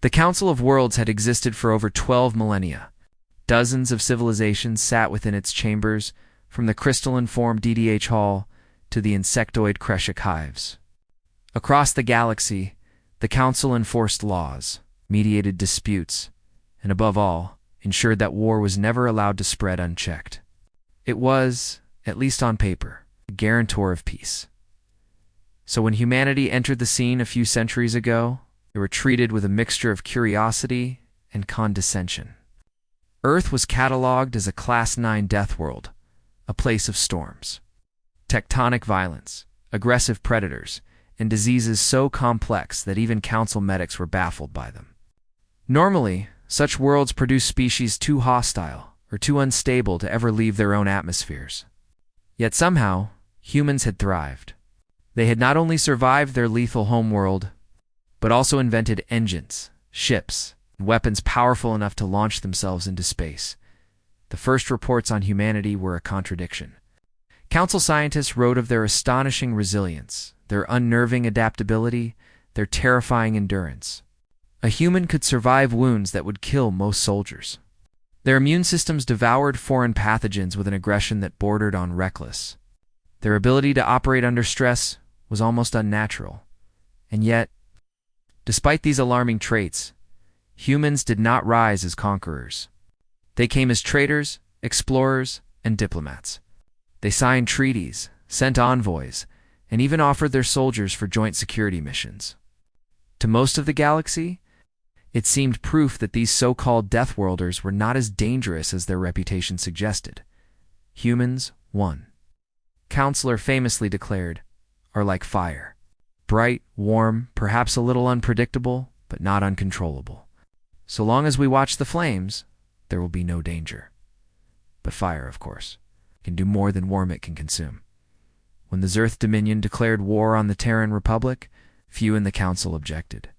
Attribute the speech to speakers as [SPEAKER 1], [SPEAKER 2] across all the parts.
[SPEAKER 1] The Council of Worlds had existed for over 12 millennia. Dozens of civilizations sat within its chambers, from the crystalline-formed DDH Hall to the insectoid Kreshik hives. Across the galaxy, the Council enforced laws, mediated disputes, and above all, ensured that war was never allowed to spread unchecked. It was, at least on paper, a guarantor of peace. So when humanity entered the scene a few centuries ago, they were treated with a mixture of curiosity and condescension. Earth was catalogued as a Class 9 death world, a place of storms, tectonic violence, aggressive predators, and diseases so complex that even council medics were baffled by them. Normally, such worlds produce species too hostile or too unstable to ever leave their own atmospheres. Yet somehow, humans had thrived. They had not only survived their lethal homeworld, but also invented engines, ships, and weapons powerful enough to launch themselves into space. The first reports on humanity were a contradiction. Council scientists wrote of their astonishing resilience, their unnerving adaptability, their terrifying endurance. A human could survive wounds that would kill most soldiers. Their immune systems devoured foreign pathogens with an aggression that bordered on reckless. Their ability to operate under stress was almost unnatural. And yet, despite these alarming traits, humans did not rise as conquerors. They came as traders, explorers, and diplomats. They signed treaties, sent envoys, and even offered their soldiers for joint security missions. To most of the galaxy, it seemed proof that these so-called Deathworlders were not as dangerous as their reputation suggested. Humans won. Counselor famously declared, are like fire. Bright, warm, perhaps a little unpredictable, but not uncontrollable. So long as we watch the flames, there will be no danger. But fire, of course, can do more than warm it can consume. When the Zerth Dominion declared war on the Terran Republic, few in the Council objected.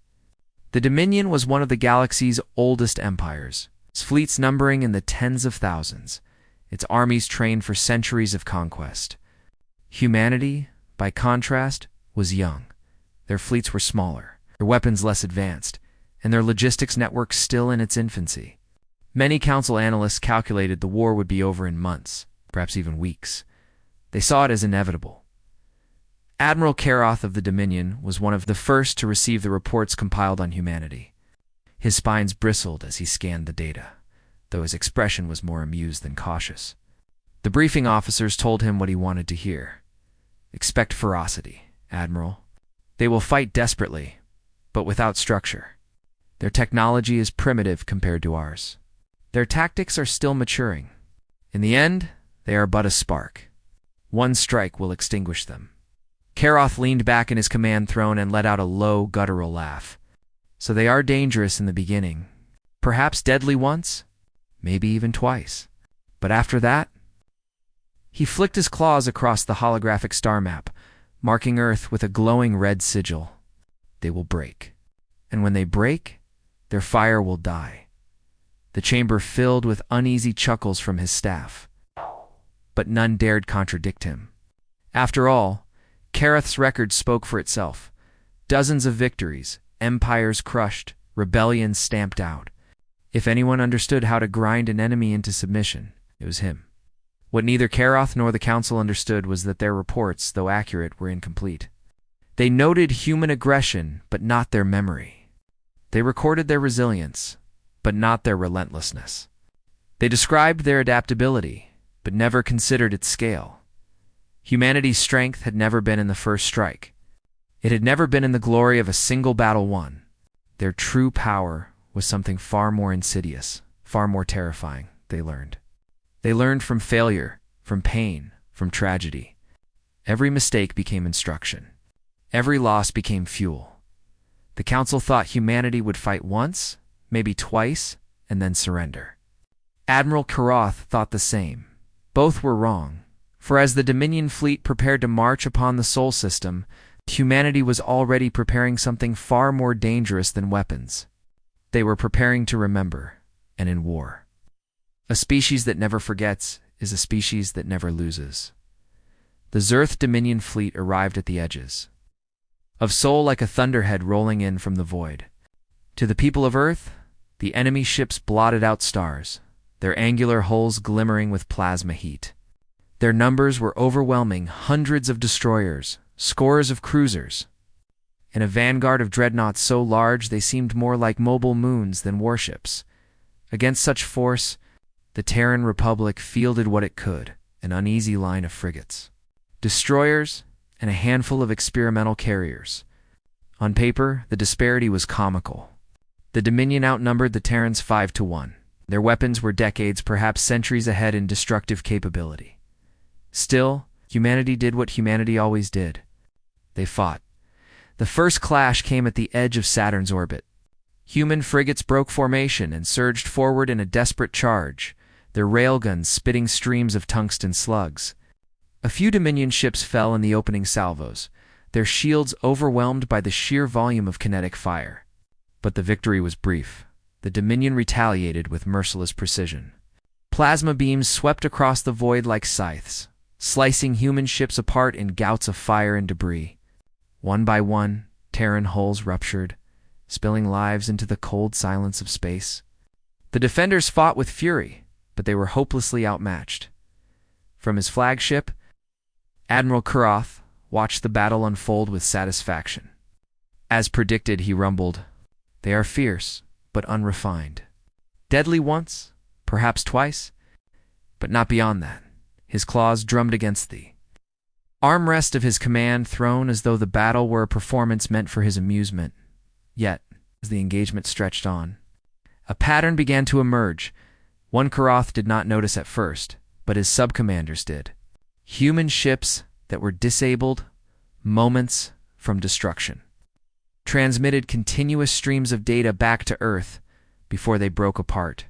[SPEAKER 1] The Dominion was one of the galaxy's oldest empires, its fleets numbering in the tens of thousands, its armies trained for centuries of conquest. Humanity, by contrast, was young. Their fleets were smaller, their weapons less advanced, and their logistics network still in its infancy. Many Council analysts calculated the war would be over in months, perhaps even weeks. They saw it as inevitable. Admiral Karoth of the Dominion was one of the first to receive the reports compiled on humanity. His spines bristled as he scanned the data, though his expression was more amused than cautious. The briefing officers told him what he wanted to hear. Expect ferocity, Admiral. They will fight desperately, but without structure. Their technology is primitive compared to ours. Their tactics are still maturing. In the end, they are but a spark. One strike will extinguish them. Karoth leaned back in his command throne and let out a low, guttural laugh. So they are dangerous in the beginning. Perhaps deadly once, maybe even twice. But after that, he flicked his claws across the holographic star map, marking Earth with a glowing red sigil. They will break. And when they break, their fire will die. The chamber filled with uneasy chuckles from his staff. But none dared contradict him. After all, Karoth's record spoke for itself. Dozens of victories, empires crushed, rebellions stamped out. If anyone understood how to grind an enemy into submission, it was him. What neither Karoth nor the Council understood was that their reports, though accurate, were incomplete. They noted human aggression, but not their memory. They recorded their resilience, but not their relentlessness. They described their adaptability, but never considered its scale. Humanity's strength had never been in the first strike. It had never been in the glory of a single battle won. Their true power was something far more insidious, far more terrifying, they learned. They learned from failure, from pain, from tragedy. Every mistake became instruction. Every loss became fuel. The Council thought humanity would fight once, maybe twice, and then surrender. Admiral Karoth thought the same. Both were wrong. For as the Dominion fleet prepared to march upon the Sol system, humanity was already preparing something far more dangerous than weapons. They were preparing to remember, and in war. A species that never forgets is a species that never loses. The Zerth Dominion fleet arrived at the edges of Sol like a thunderhead rolling in from the void. To the people of Earth, the enemy ships blotted out stars, their angular hulls glimmering with plasma heat. Their numbers were overwhelming, hundreds of destroyers, scores of cruisers, and a vanguard of dreadnoughts so large they seemed more like mobile moons than warships. Against such force, the Terran Republic fielded what it could, an uneasy line of frigates, destroyers, and a handful of experimental carriers. On paper, the disparity was comical. The Dominion outnumbered the Terrans 5-1. Their weapons were decades, perhaps centuries ahead in destructive capability. Still, humanity did what humanity always did. They fought. The first clash came at the edge of Saturn's orbit. Human frigates broke formation and surged forward in a desperate charge, their railguns spitting streams of tungsten slugs. A few Dominion ships fell in the opening salvos, their shields overwhelmed by the sheer volume of kinetic fire. But the victory was brief. The Dominion retaliated with merciless precision. Plasma beams swept across the void like scythes, slicing human ships apart in gouts of fire and debris. One by one, Terran hulls ruptured, spilling lives into the cold silence of space. The defenders fought with fury, but they were hopelessly outmatched. From his flagship, Admiral Kurath watched the battle unfold with satisfaction. As predicted, he rumbled, "They are fierce, but unrefined. Deadly once, perhaps twice, but not beyond that." His claws drummed against the armrest of his command throne as though the battle were a performance meant for his amusement. Yet, as the engagement stretched on, a pattern began to emerge. One Kurath did not notice at first, but his subcommanders did. Human ships that were disabled moments from destruction transmitted continuous streams of data back to Earth before they broke apart.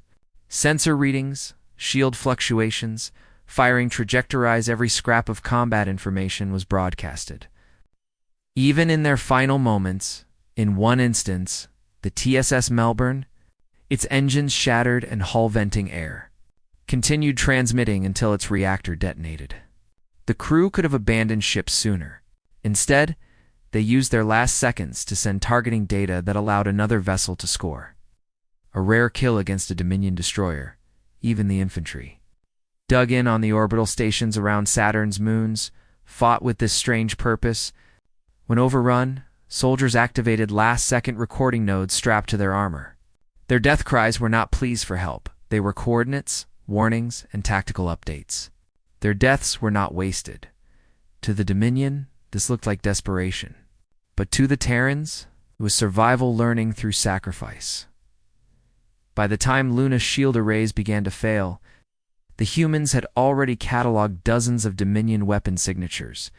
[SPEAKER 1] Sensor readings, shield fluctuations, firing trajectories, every scrap of combat information was broadcasted. Even in their final moments, in one instance, the TSS Melbourne, its engines shattered and hull venting air, continued transmitting until its reactor detonated. The crew could have abandoned ship sooner. Instead, they used their last seconds to send targeting data that allowed another vessel to score. A rare kill against a Dominion destroyer, even the infantry. Dug in on the orbital stations around Saturn's moons, fought with this strange purpose. When overrun, soldiers activated last-second recording nodes strapped to their armor. Their death cries were not pleas for help. They were coordinates, warnings, and tactical updates. Their deaths were not wasted. To the Dominion, this looked like desperation. But to the Terrans, it was survival learning through sacrifice. By the time Luna's shield arrays began to fail, the humans had already cataloged dozens of Dominion weapon signatures.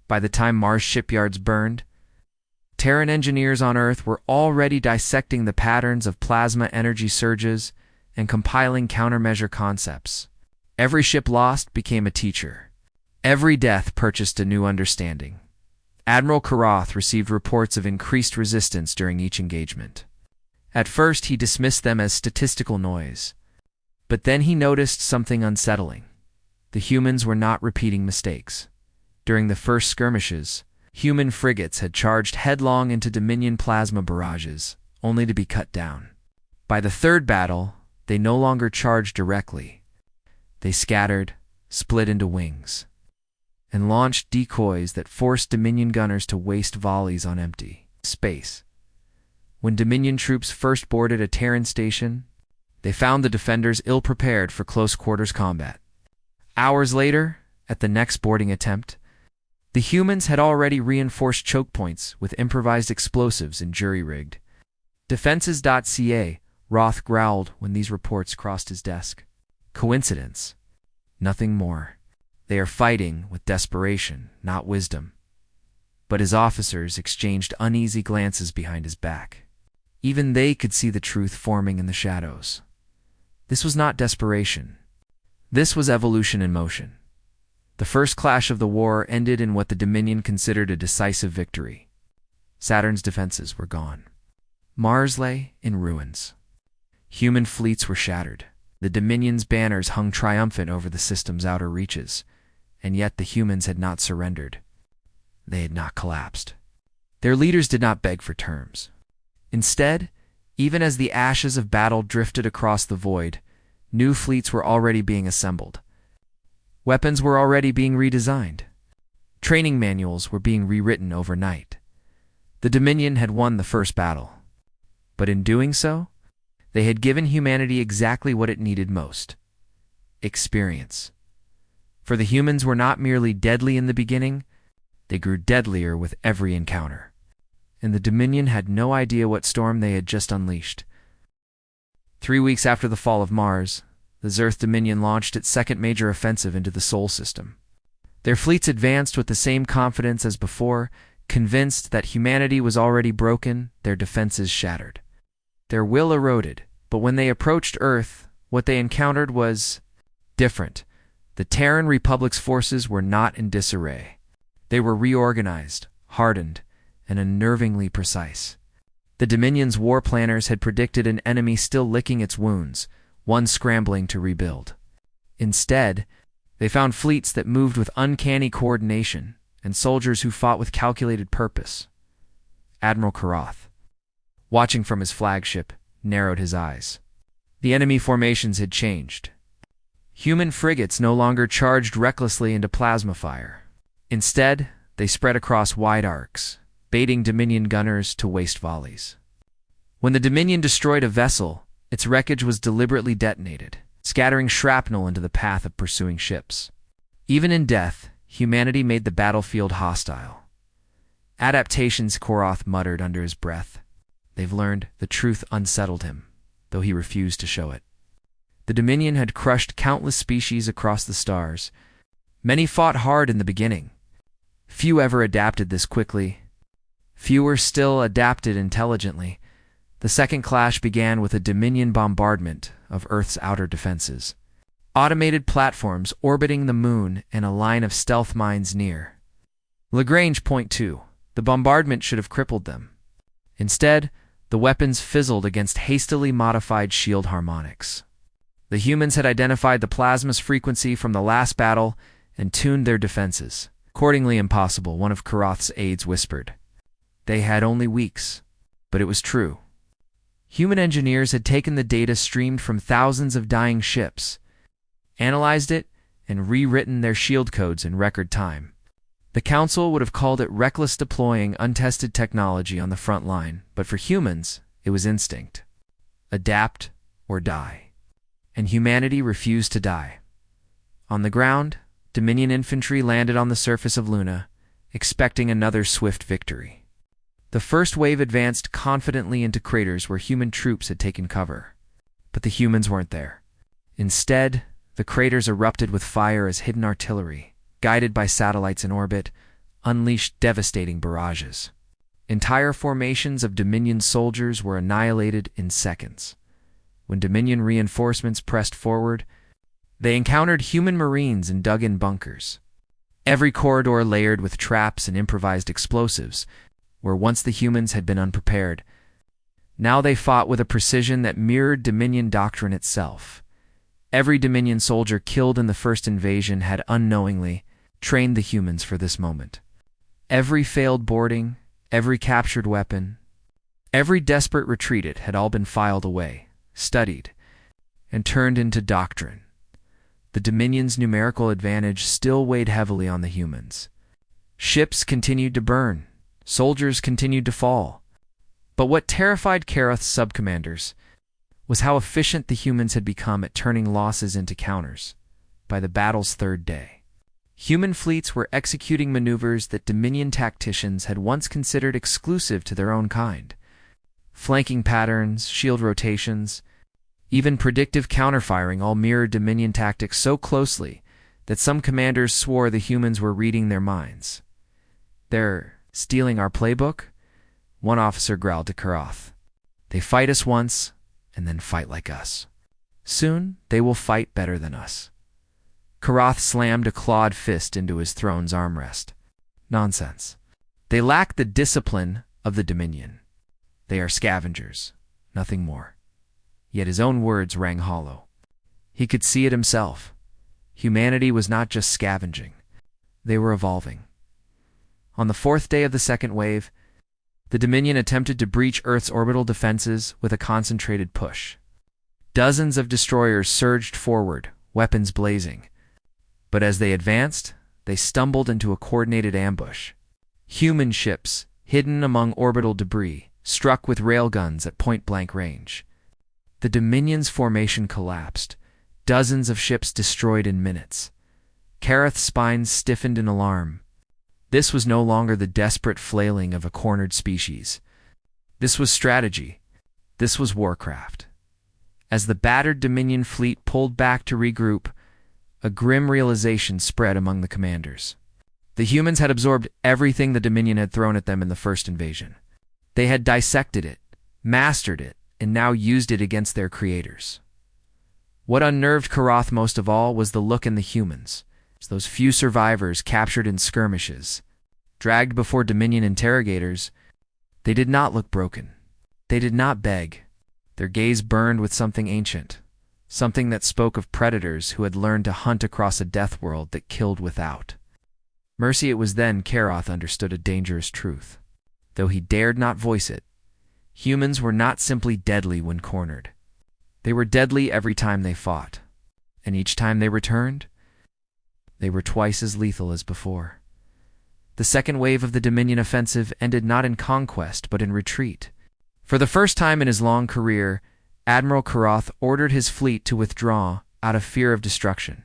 [SPEAKER 1] By the time Mars shipyards burned, Terran engineers on Earth were already dissecting the patterns of plasma energy surges and compiling countermeasure concepts. Every ship lost became a teacher. Every death purchased a new understanding. Admiral Kurath received reports of increased resistance during each engagement. At first, he dismissed them as statistical noise. But then he noticed something unsettling. The humans were not repeating mistakes. During the first skirmishes, human frigates had charged headlong into Dominion plasma barrages, only to be cut down. By the third battle, they no longer charged directly. They scattered, split into wings, and launched decoys that forced Dominion gunners to waste volleys on empty space. When Dominion troops first boarded a Terran station, they found the defenders ill-prepared for close-quarters combat. Hours later, at the next boarding attempt, the humans had already reinforced choke points with improvised explosives and jury-rigged. Defenses.ca, Roth growled when these reports crossed his desk. Coincidence? Nothing more. They are fighting with desperation, not wisdom. But his officers exchanged uneasy glances behind his back. Even they could see the truth forming in the shadows. This was not desperation. This was evolution in motion. The first clash of the war ended in what the Dominion considered a decisive victory. Saturn's defenses were gone. Mars lay in ruins. Human fleets were shattered. The Dominion's banners hung triumphant over the system's outer reaches, and yet the humans had not surrendered. They had not collapsed. Their leaders did not beg for terms. Instead, Even as the ashes of battle drifted across the void, new fleets were already being assembled. Weapons were already being redesigned. Training manuals were being rewritten overnight. The Dominion had won the first battle. But in doing so, they had given humanity exactly what it needed most: experience. For the humans were not merely deadly in the beginning, they grew deadlier with every encounter. And the Dominion had no idea what storm they had just unleashed. 3 weeks after the fall of Mars, the Earth Dominion launched its second major offensive into the Sol system. Their fleets advanced with the same confidence as before, convinced that humanity was already broken, their defenses shattered. Their will eroded, but when they approached Earth, what they encountered was different. The Terran Republic's forces were not in disarray. They were reorganized, hardened, and unnervingly precise. The Dominion's war planners had predicted an enemy still licking its wounds, one scrambling to rebuild. Instead, they found fleets that moved with uncanny coordination and soldiers who fought with calculated purpose. Admiral Karath, watching from his flagship, narrowed his eyes. The enemy formations had changed. Human frigates no longer charged recklessly into plasma fire. Instead, they spread across wide arcs, baiting Dominion gunners to waste volleys. When the Dominion destroyed a vessel, its wreckage was deliberately detonated, scattering shrapnel into the path of pursuing ships. Even in death, humanity made the battlefield hostile. Adaptations, Koroth muttered under his breath. They've learned. The truth unsettled him, though he refused to show it. The Dominion had crushed countless species across the stars. Many fought hard in the beginning. Few ever adapted this quickly. Fewer still adapted intelligently. The second clash began with a Dominion bombardment of Earth's outer defenses. Automated platforms orbiting the moon and a line of stealth mines near. Lagrange Point 2. The bombardment should have crippled them. Instead, the weapons fizzled against hastily modified shield harmonics. The humans had identified the plasma's frequency from the last battle and tuned their defenses. Accordingly impossible, one of Karath's aides whispered. They had only weeks, but it was true. Human engineers had taken the data streamed from thousands of dying ships, analyzed it, and rewritten their shield codes in record time. The Council would have called it reckless deploying untested technology on the front line, but for humans, it was instinct. Adapt or die. And humanity refused to die. On the ground, Dominion infantry landed on the surface of Luna, expecting another swift victory. The first wave advanced confidently into craters where human troops had taken cover. But the humans weren't there. Instead, the craters erupted with fire as hidden artillery, guided by satellites in orbit, unleashed devastating barrages. Entire formations of Dominion soldiers were annihilated in seconds. When Dominion reinforcements pressed forward, they encountered human marines in dug-in bunkers. Every corridor layered with traps and improvised explosives, where once the humans had been unprepared. Now they fought with a precision that mirrored Dominion doctrine itself. Every Dominion soldier killed in the first invasion had unknowingly trained the humans for this moment. Every failed boarding, every captured weapon, every desperate retreat had all been filed away, studied, and turned into doctrine. The Dominion's numerical advantage still weighed heavily on the humans. Ships continued to burn, soldiers continued to fall. But what terrified Karath's subcommanders was how efficient the humans had become at turning losses into counters by the battle's third day. Human fleets were executing maneuvers that Dominion tacticians had once considered exclusive to their own kind. Flanking patterns, shield rotations, even predictive counterfiring all mirrored Dominion tactics so closely that some commanders swore the humans were reading their minds. "They're stealing our playbook?" One officer growled to Karath. "They fight us once, and then fight like us. Soon, they will fight better than us." Karath slammed a clawed fist into his throne's armrest. "Nonsense. They lack the discipline of the Dominion. They are scavengers, nothing more." Yet his own words rang hollow. He could see it himself. Humanity was not just scavenging. They were evolving. On the fourth day of the second wave, the Dominion attempted to breach Earth's orbital defenses with a concentrated push. Dozens of destroyers surged forward, weapons blazing. But as they advanced, they stumbled into a coordinated ambush. Human ships, hidden among orbital debris, struck with railguns at point-blank range. The Dominion's formation collapsed, dozens of ships destroyed in minutes. Kareth's spines stiffened in alarm. This was no longer the desperate flailing of a cornered species. This was strategy. This was warcraft. As the battered Dominion fleet pulled back to regroup, a grim realization spread among the commanders. The humans had absorbed everything the Dominion had thrown at them in the first invasion. They had dissected it, mastered it, and now used it against their creators. What unnerved Karath most of all was the look in the humans. Those few survivors captured in skirmishes, dragged before Dominion interrogators, they did not look broken. They did not beg. Their gaze burned with something ancient, something that spoke of predators who had learned to hunt across a death world that killed without. Mercy, it was then Karath understood a dangerous truth. Though he dared not voice it, humans were not simply deadly when cornered. They were deadly every time they fought, and each time they returned, they were twice as lethal as before. The second wave of the Dominion offensive ended not in conquest, but in retreat. For the first time in his long career, Admiral Karath ordered his fleet to withdraw out of fear of destruction,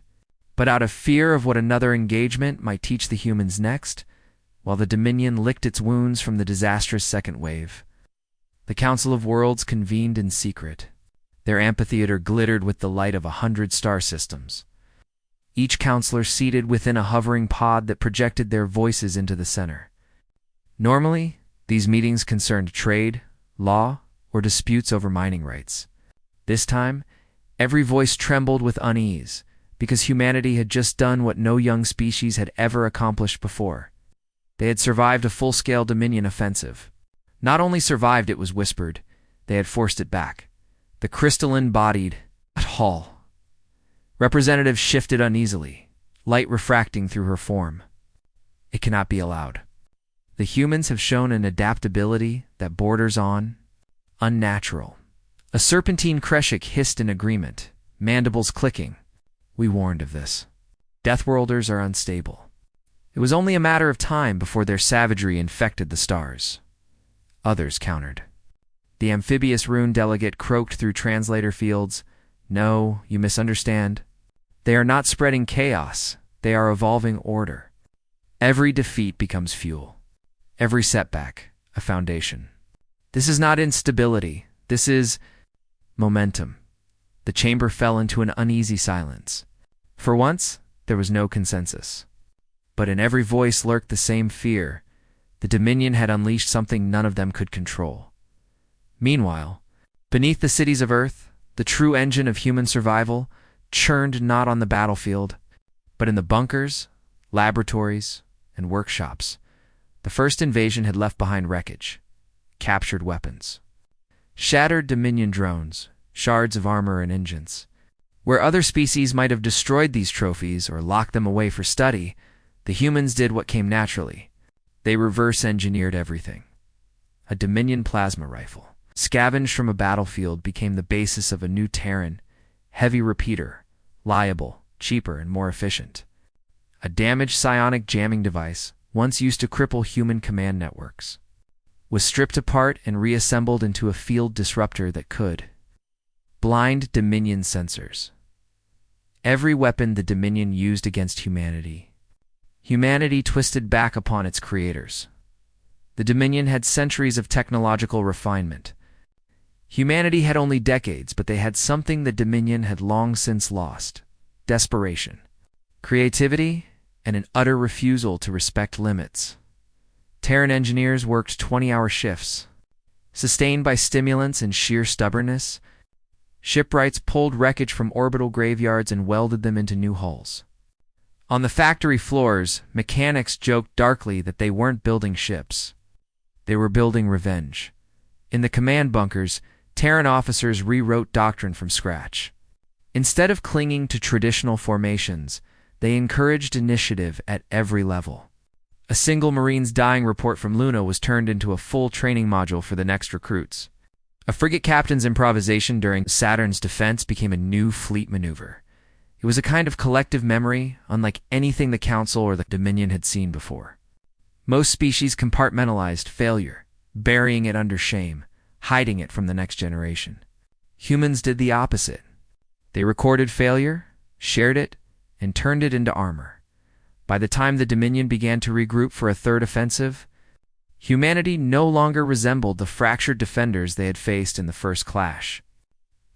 [SPEAKER 1] but out of fear of what another engagement might teach the humans next, while the Dominion licked its wounds from the disastrous second wave. The Council of Worlds convened in secret. Their amphitheater glittered with the light of 100 star systems. Each counselor seated within a hovering pod that projected their voices into the center. Normally, these meetings concerned trade, law, or disputes over mining rights. This time, every voice trembled with unease, because humanity had just done what no young species had ever accomplished before. They had survived a full-scale Dominion offensive. Not only survived, it was whispered, they had forced it back. The crystalline-bodied Hall. Representative shifted uneasily, light refracting through her form. It cannot be allowed. The humans have shown an adaptability that borders on unnatural. A serpentine Kreshik hissed in agreement, mandibles clicking. We warned of this. Deathworlders are unstable. It was only a matter of time before their savagery infected the stars. Others countered. The amphibious rune delegate croaked through translator fields. No, you misunderstand. They are not spreading chaos. They are evolving order. Every defeat becomes fuel. Every setback, a foundation. This is not instability. This is momentum. The chamber fell into an uneasy silence. For once, there was no consensus. But in every voice lurked the same fear. The Dominion had unleashed something none of them could control. Meanwhile, beneath the cities of Earth, the true engine of human survival churned not on the battlefield, but in the bunkers, laboratories, and workshops. The first invasion had left behind wreckage, captured weapons, shattered Dominion drones, shards of armor and engines. Where other species might have destroyed these trophies or locked them away for study, the humans did what came naturally. They reverse-engineered everything. A Dominion plasma rifle, scavenged from a battlefield, became the basis of a new Terran, heavy repeater, liable, cheaper, and more efficient. A damaged psionic jamming device, once used to cripple human command networks, was stripped apart and reassembled into a field disruptor that could blind Dominion sensors. Every weapon the Dominion used against humanity, humanity twisted back upon its creators. The Dominion had centuries of technological refinement. Humanity had only decades, but they had something the Dominion had long since lost: desperation, creativity, and an utter refusal to respect limits. Terran engineers worked 20-hour shifts. Sustained by stimulants and sheer stubbornness, shipwrights pulled wreckage from orbital graveyards and welded them into new hulls. On the factory floors, mechanics joked darkly that they weren't building ships. They were building revenge. In the command bunkers, Terran officers rewrote doctrine from scratch. Instead of clinging to traditional formations, they encouraged initiative at every level. A single Marine's dying report from Luna was turned into a full training module for the next recruits. A frigate captain's improvisation during Saturn's defense became a new fleet maneuver. It was a kind of collective memory, unlike anything the Council or the Dominion had seen before. Most species compartmentalized failure, burying it under shame, hiding it from the next generation. Humans did the opposite. They recorded failure, shared it, and turned it into armor. By the time the Dominion began to regroup for a third offensive, humanity no longer resembled the fractured defenders they had faced in the first clash.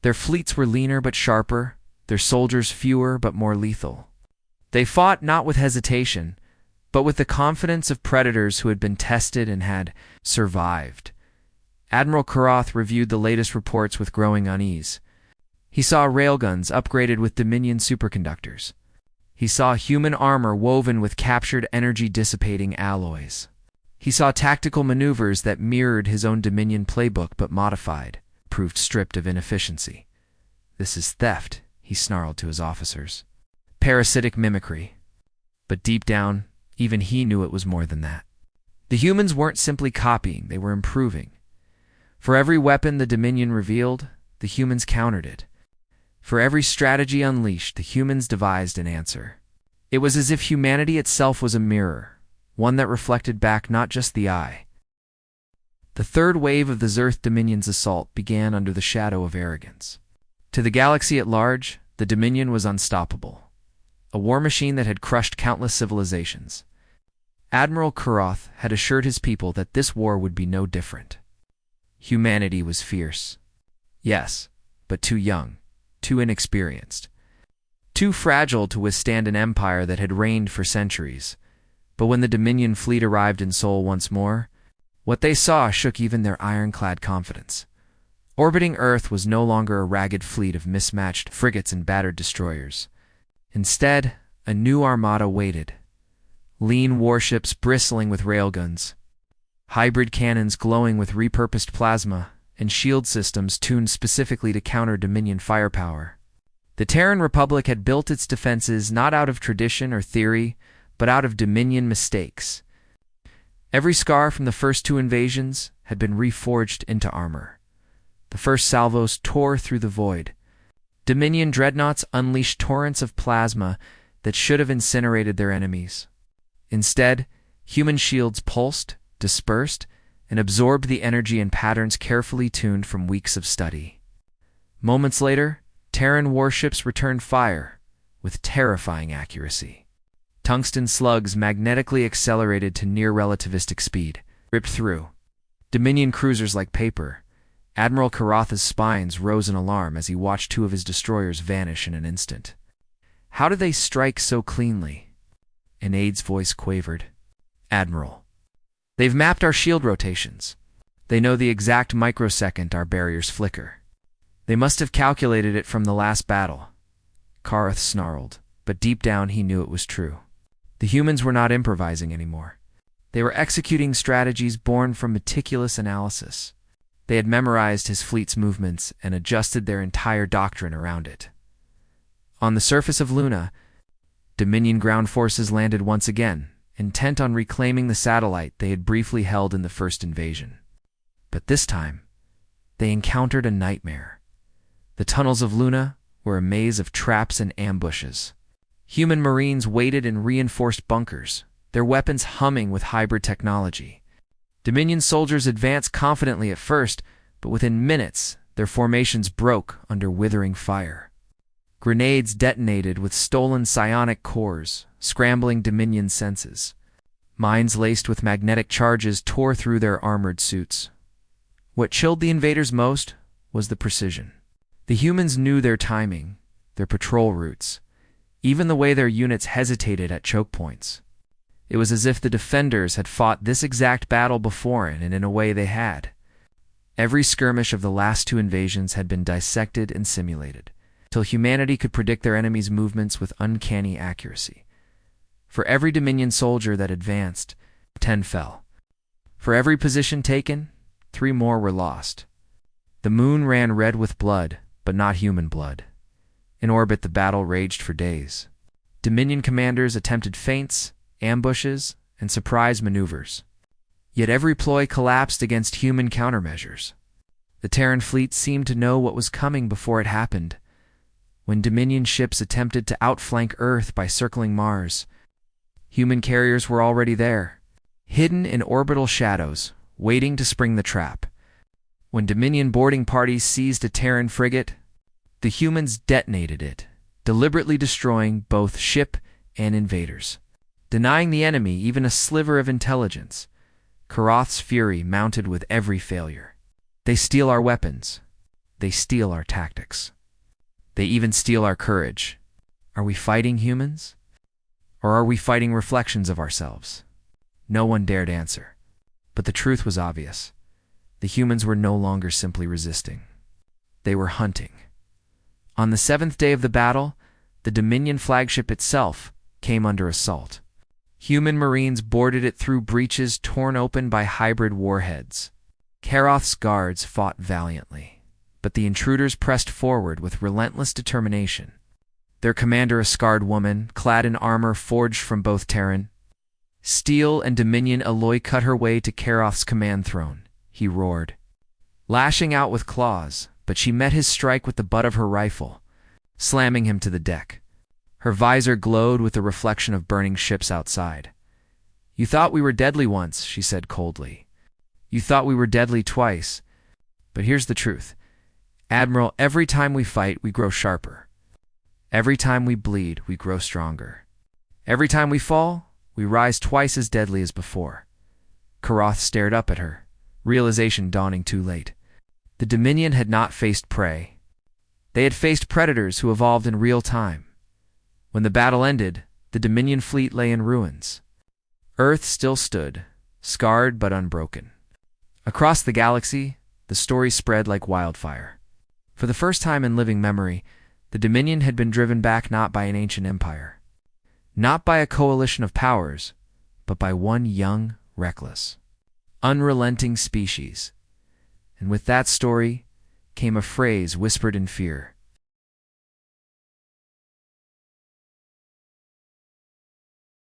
[SPEAKER 1] Their fleets were leaner but sharper, their soldiers fewer but more lethal. They fought not with hesitation, but with the confidence of predators who had been tested and had survived. Admiral Karath reviewed the latest reports with growing unease. He saw railguns upgraded with Dominion superconductors. He saw human armor woven with captured energy-dissipating alloys. He saw tactical maneuvers that mirrored his own Dominion playbook but modified, proved stripped of inefficiency. "This is theft," he snarled to his officers. "Parasitic mimicry." But deep down, even he knew it was more than that. The humans weren't simply copying, they were improving. For every weapon the Dominion revealed, the humans countered it. For every strategy unleashed, the humans devised an answer. It was as if humanity itself was a mirror, one that reflected back not just the eye. The third wave of the Zerth Dominion's assault began under the shadow of arrogance. To the galaxy at large, the Dominion was unstoppable, a war machine that had crushed countless civilizations. Admiral Karath had assured his people that this war would be no different. Humanity was fierce. Yes, but too young, too inexperienced, too fragile to withstand an empire that had reigned for centuries. But when the Dominion fleet arrived in Sol once more, what they saw shook even their ironclad confidence. Orbiting Earth was no longer a ragged fleet of mismatched frigates and battered destroyers. Instead, a new armada waited. Lean warships bristling with railguns, hybrid cannons glowing with repurposed plasma, and shield systems tuned specifically to counter Dominion firepower. The Terran Republic had built its defenses not out of tradition or theory, but out of Dominion mistakes. Every scar from the first two invasions had been reforged into armor. The first salvos tore through the void. Dominion dreadnoughts unleashed torrents of plasma that should have incinerated their enemies. Instead, human shields pulsed, dispersed, and absorbed the energy in patterns carefully tuned from weeks of study. Moments later, Terran warships returned fire with terrifying accuracy. Tungsten slugs magnetically accelerated to near-relativistic speed, ripped through Dominion cruisers like paper. Admiral Karath's spines rose in alarm as he watched two of his destroyers vanish in an instant. How did they strike so cleanly? An aide's voice quavered. "Admiral, they've mapped our shield rotations. They know the exact microsecond our barriers flicker. They must have calculated it from the last battle." Karath snarled, but deep down he knew it was true. The humans were not improvising anymore. They were executing strategies born from meticulous analysis. They had memorized his fleet's movements and adjusted their entire doctrine around it. On the surface of Luna, Dominion ground forces landed once again, intent on reclaiming the satellite they had briefly held in the first invasion. But this time, they encountered a nightmare. The tunnels of Luna were a maze of traps and ambushes. Human Marines waited in reinforced bunkers, their weapons humming with hybrid technology. Dominion soldiers advanced confidently at first, but within minutes, their formations broke under withering fire. Grenades detonated with stolen psionic cores, scrambling Dominion senses. Mines laced with magnetic charges tore through their armored suits. What chilled the invaders most was the precision. The humans knew their timing, their patrol routes, even the way their units hesitated at choke points. It was as if the defenders had fought this exact battle before, and in a way they had. Every skirmish of the last two invasions had been dissected and simulated, till humanity could predict their enemies' movements with uncanny accuracy. For every Dominion soldier that advanced, 10 fell. For every position taken, 3 more were lost. The moon ran red with blood, but not human blood. In orbit, the battle raged for days. Dominion commanders attempted feints, ambushes, and surprise maneuvers. Yet every ploy collapsed against human countermeasures. The Terran fleet seemed to know what was coming before it happened. When Dominion ships attempted to outflank Earth by circling Mars, human carriers were already there, hidden in orbital shadows, waiting to spring the trap. When Dominion boarding parties seized a Terran frigate, the humans detonated it, deliberately destroying both ship and invaders. Denying the enemy even a sliver of intelligence, Karath's fury mounted with every failure. They steal our weapons. They steal our tactics. They even steal our courage. Are we fighting humans? Or are we fighting reflections of ourselves? No one dared answer. But the truth was obvious. The humans were no longer simply resisting. They were hunting. On the 7th day of the battle, the Dominion flagship itself came under assault. Human Marines boarded it through breaches torn open by hybrid warheads. Karath's guards fought valiantly, but the intruders pressed forward with relentless determination. Their commander, a scarred woman, clad in armor forged from both Terran, steel and Dominion alloy, cut her way to Karath's command throne. He roared, lashing out with claws, but she met his strike with the butt of her rifle, slamming him to the deck. Her visor glowed with the reflection of burning ships outside. "You thought we were deadly once," she said coldly. "You thought we were deadly twice. But here's the truth. Admiral, every time we fight, we grow sharper. Every time we bleed, we grow stronger. Every time we fall, we rise twice as deadly as before." Karath stared up at her, realization dawning too late. The Dominion had not faced prey. They had faced predators who evolved in real time. When the battle ended, the Dominion fleet lay in ruins. Earth still stood, scarred but unbroken. Across the galaxy, the story spread like wildfire. For the first time in living memory, the Dominion had been driven back not by an ancient empire, not by a coalition of powers, but by one young, reckless, unrelenting species. And with that story came a phrase whispered in fear: